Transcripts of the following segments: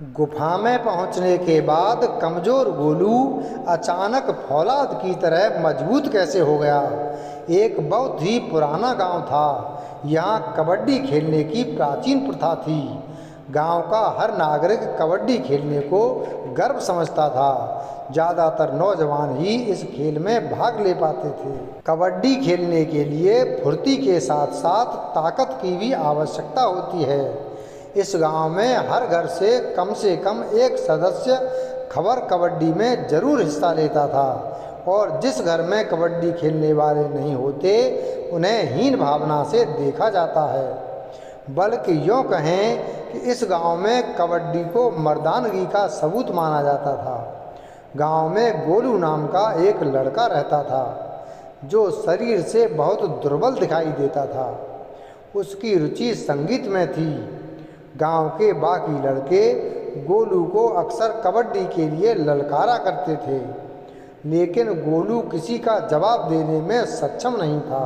गुफा में पहुंचने के बाद कमजोर गोलू अचानक फौलाद की तरह मजबूत कैसे हो गया। एक बहुत ही पुराना गांव था। यहाँ कबड्डी खेलने की प्राचीन प्रथा थी। गांव का हर नागरिक कबड्डी खेलने को गर्व समझता था। ज़्यादातर नौजवान ही इस खेल में भाग ले पाते थे। कबड्डी खेलने के लिए फुर्ती के साथ साथ ताकत की भी आवश्यकता होती है। इस गांव में हर घर से कम एक सदस्य खबर कबड्डी में जरूर हिस्सा लेता था और जिस घर में कबड्डी खेलने वाले नहीं होते उन्हें हीन भावना से देखा जाता है। बल्कि यूँ कहें कि इस गांव में कबड्डी को मर्दानगी का सबूत माना जाता था। गांव में गोलू नाम का एक लड़का रहता था जो शरीर से बहुत दुर्बल दिखाई देता था। उसकी रुचि संगीत में थी। गांव के बाकी लड़के गोलू को अक्सर कबड्डी के लिए ललकारा करते थे, लेकिन गोलू किसी का जवाब देने में सक्षम नहीं था।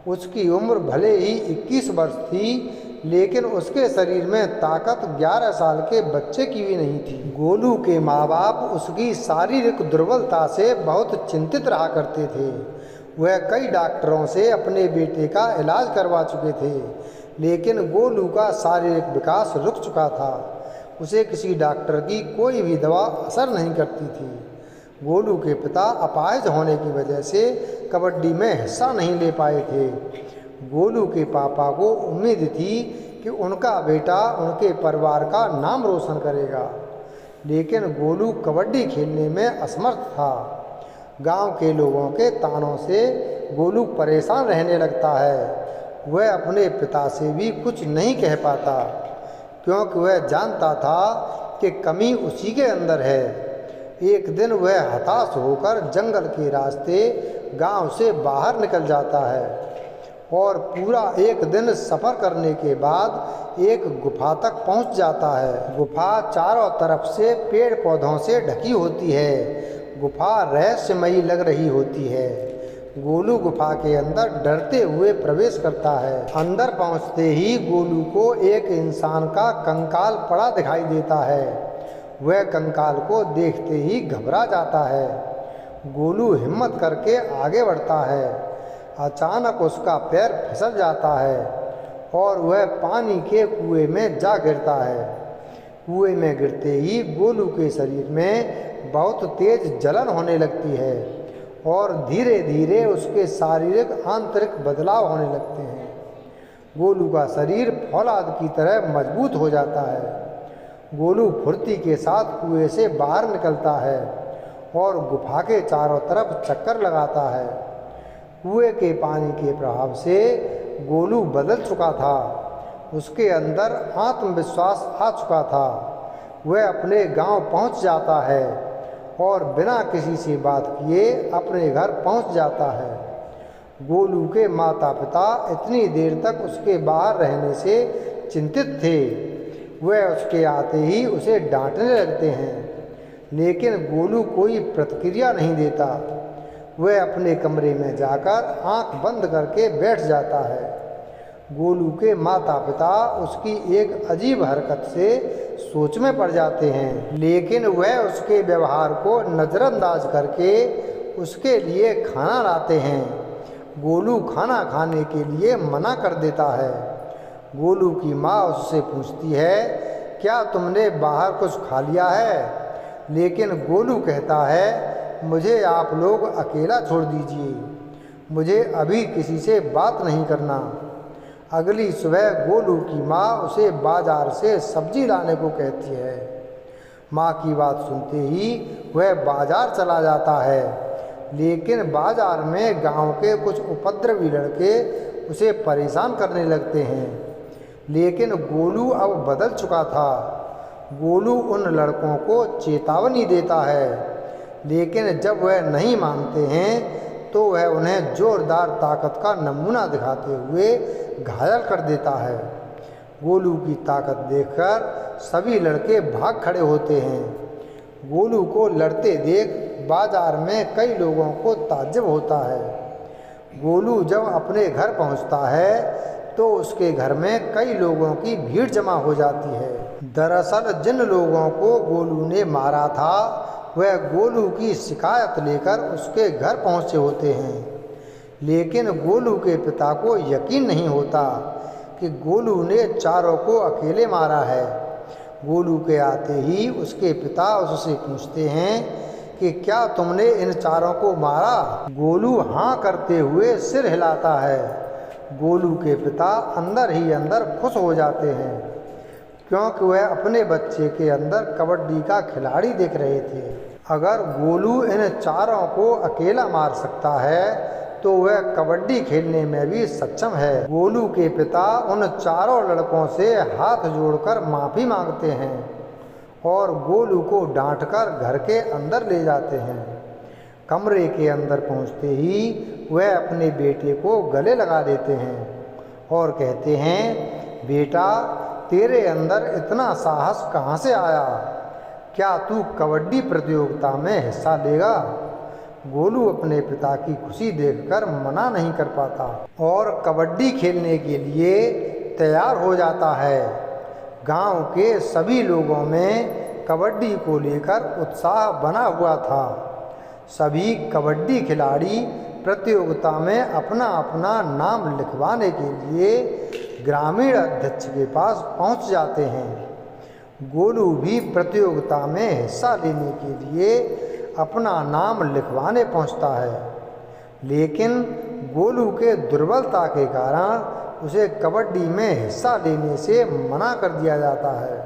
उसकी उम्र भले ही 21 वर्ष थी, लेकिन उसके शरीर में ताकत 11 साल के बच्चे की भी नहीं थी। गोलू के माँ बाप उसकी शारीरिक दुर्बलता से बहुत चिंतित रहा करते थे। वह कई डॉक्टरों से अपने बेटे का इलाज करवा चुके थे, लेकिन गोलू का शारीरिक विकास रुक चुका था। उसे किसी डॉक्टर की कोई भी दवा असर नहीं करती थी। गोलू के पिता अपाहिज होने की वजह से कबड्डी में हिस्सा नहीं ले पाए थे। गोलू के पापा को उम्मीद थी कि उनका बेटा उनके परिवार का नाम रोशन करेगा, लेकिन गोलू कबड्डी खेलने में असमर्थ था। गांव के लोगों के तानों से गोलू परेशान रहने लगता है। वह अपने पिता से भी कुछ नहीं कह पाता, क्योंकि वह जानता था कि कमी उसी के अंदर है। एक दिन वह हताश होकर जंगल के रास्ते गांव से बाहर निकल जाता है और पूरा एक दिन सफ़र करने के बाद एक गुफा तक पहुंच जाता है। गुफा चारों तरफ से पेड़ पौधों से ढकी होती है। गुफा रहस्यमयी लग रही होती है। गोलू गुफा के अंदर डरते हुए प्रवेश करता है। अंदर पहुंचते ही गोलू को एक इंसान का कंकाल पड़ा दिखाई देता है। वह कंकाल को देखते ही घबरा जाता है। गोलू हिम्मत करके आगे बढ़ता है। अचानक उसका पैर फिसल जाता है और वह पानी के कुएं में जा गिरता है। कुएं में गिरते ही गोलू के शरीर में बहुत तेज जलन होने लगती है और धीरे धीरे उसके शारीरिक आंतरिक बदलाव होने लगते हैं। गोलू का शरीर फौलाद की तरह मजबूत हो जाता है। गोलू फुर्ती के साथ कुएं से बाहर निकलता है और गुफा के चारों तरफ चक्कर लगाता है। कुएं के पानी के प्रभाव से गोलू बदल चुका था। उसके अंदर आत्मविश्वास आ चुका था। वह अपने गांव पहुंच जाता है और बिना किसी से बात किए अपने घर पहुंच जाता है। गोलू के माता पिता इतनी देर तक उसके बाहर रहने से चिंतित थे। वह उसके आते ही उसे डांटने लगते हैं, लेकिन गोलू कोई प्रतिक्रिया नहीं देता। वह अपने कमरे में जाकर आंख बंद करके बैठ जाता है। गोलू के माता पिता उसकी एक अजीब हरकत से सोच में पड़ जाते हैं, लेकिन वह उसके व्यवहार को नज़रअंदाज करके उसके लिए खाना लाते हैं। गोलू खाना खाने के लिए मना कर देता है। गोलू की माँ उससे पूछती है, क्या तुमने बाहर कुछ खा लिया है? लेकिन गोलू कहता है, मुझे आप लोग अकेला छोड़ दीजिए, मुझे अभी किसी से बात नहीं करना। अगली सुबह गोलू की माँ उसे बाजार से सब्जी लाने को कहती है। माँ की बात सुनते ही वह बाजार चला जाता है, लेकिन बाजार में गांव के कुछ उपद्रवी लड़के उसे परेशान करने लगते हैं। लेकिन गोलू अब बदल चुका था। गोलू उन लड़कों को चेतावनी देता है, लेकिन जब वह नहीं मानते हैं तो वह उन्हें जोरदार ताकत का नमूना दिखाते हुए घायल कर देता है। गोलू की ताकत देखकर सभी लड़के भाग खड़े होते हैं। गोलू को लड़ते देख बाजार में कई लोगों को ताज्जुब होता है। गोलू जब अपने घर पहुंचता है तो उसके घर में कई लोगों की भीड़ जमा हो जाती है। दरअसल जिन लोगों को गोलू ने मारा था वह गोलू की शिकायत लेकर उसके घर पहुँचे होते हैं, लेकिन गोलू के पिता को यकीन नहीं होता कि गोलू ने चारों को अकेले मारा है। गोलू के आते ही उसके पिता उससे पूछते हैं कि क्या तुमने इन चारों को मारा? गोलू हाँ करते हुए सिर हिलाता है। गोलू के पिता अंदर ही अंदर खुश हो जाते हैं, क्योंकि वह अपने बच्चे के अंदर कबड्डी का खिलाड़ी देख रहे थे। अगर गोलू इन चारों को अकेला मार सकता है तो वह कबड्डी खेलने में भी सक्षम है। गोलू के पिता उन चारों लड़कों से हाथ जोड़कर माफ़ी मांगते हैं और गोलू को डांटकर घर के अंदर ले जाते हैं। कमरे के अंदर पहुंचते ही वह अपने बेटे को गले लगा लेते हैं और कहते हैं, बेटा तेरे अंदर इतना साहस कहाँ से आया? क्या तू कबड्डी प्रतियोगिता में हिस्सा लेगा? गोलू अपने पिता की खुशी देखकर मना नहीं कर पाता और कबड्डी खेलने के लिए तैयार हो जाता है। गांव के सभी लोगों में कबड्डी को लेकर उत्साह बना हुआ था। सभी कबड्डी खिलाड़ी प्रतियोगिता में अपना अपना नाम लिखवाने के लिए ग्रामीण अध्यक्ष के पास पहुंच जाते हैं। गोलू भी प्रतियोगिता में हिस्सा लेने के लिए अपना नाम लिखवाने पहुंचता है, लेकिन गोलू के दुर्बलता के कारण उसे कबड्डी में हिस्सा लेने से मना कर दिया जाता है।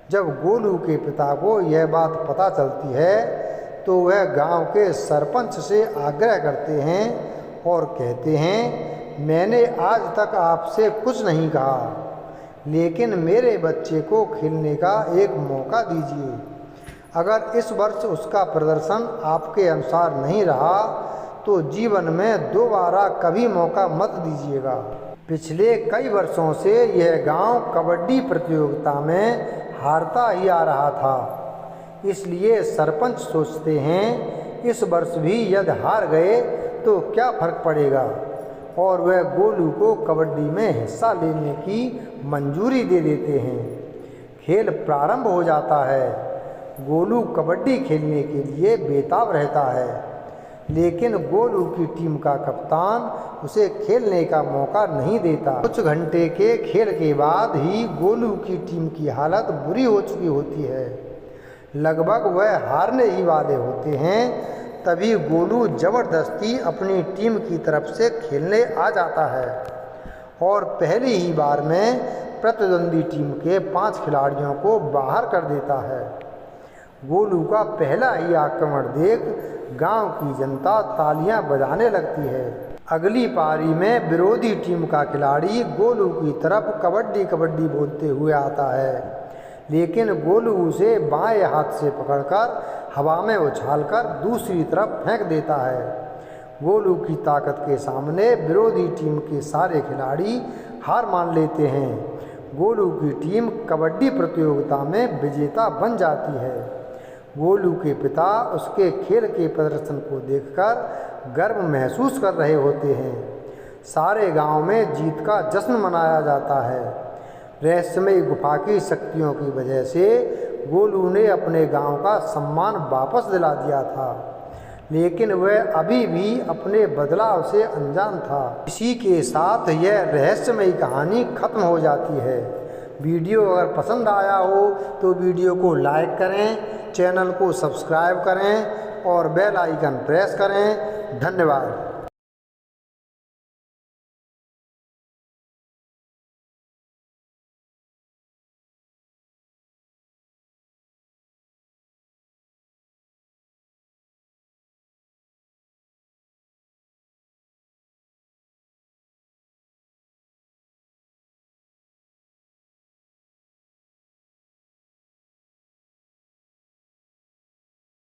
जब गोलू के पिता को यह बात पता चलती है तो वह गांव के सरपंच से आग्रह करते हैं और कहते हैं, मैंने आज तक आपसे कुछ नहीं कहा, लेकिन मेरे बच्चे को खेलने का एक मौका दीजिए। अगर इस वर्ष उसका प्रदर्शन आपके अनुसार नहीं रहा तो जीवन में दोबारा कभी मौका मत दीजिएगा। पिछले कई वर्षों से यह गांव कबड्डी प्रतियोगिता में हारता ही आ रहा था, इसलिए सरपंच सोचते हैं इस वर्ष भी यदि हार गए तो क्या फर्क पड़ेगा, और वह गोलू को कबड्डी में हिस्सा लेने की मंजूरी दे देते हैं। खेल प्रारंभ हो जाता है। गोलू कबड्डी खेलने के लिए बेताब रहता है, लेकिन गोलू की टीम का कप्तान उसे खेलने का मौका नहीं देता। कुछ घंटे के खेल के बाद ही गोलू की टीम की हालत बुरी हो चुकी होती है। लगभग वह हारने ही वाले होते हैं, तभी गोलू जबरदस्ती अपनी टीम की तरफ से खेलने आ जाता है और पहली ही बार में प्रतिद्वंदी टीम के 5 खिलाड़ियों को बाहर कर देता है। गोलू का पहला ही आक्रमण देख गांव की जनता तालियां बजाने लगती है। अगली पारी में विरोधी टीम का खिलाड़ी गोलू की तरफ कबड्डी कबड्डी बोलते हुए आता है, लेकिन गोलू उसे बाएं हाथ से पकड़कर हवा में उछालकर दूसरी तरफ फेंक देता है। गोलू की ताकत के सामने विरोधी टीम के सारे खिलाड़ी हार मान लेते हैं। गोलू की टीम कबड्डी प्रतियोगिता में विजेता बन जाती है। गोलू के पिता उसके खेल के प्रदर्शन को देखकर गर्व महसूस कर रहे होते हैं। सारे गांव में जीत का जश्न मनाया जाता है। रहस्यमयी गुफा की शक्तियों की वजह से गोलू ने अपने गांव का सम्मान वापस दिला दिया था, लेकिन वह अभी भी अपने बदलाव से अनजान था। इसी के साथ यह रहस्यमयी कहानी खत्म हो जाती है। वीडियो अगर पसंद आया हो तो वीडियो को लाइक करें, चैनल को सब्सक्राइब करें और बेल आइकन प्रेस करें। धन्यवाद।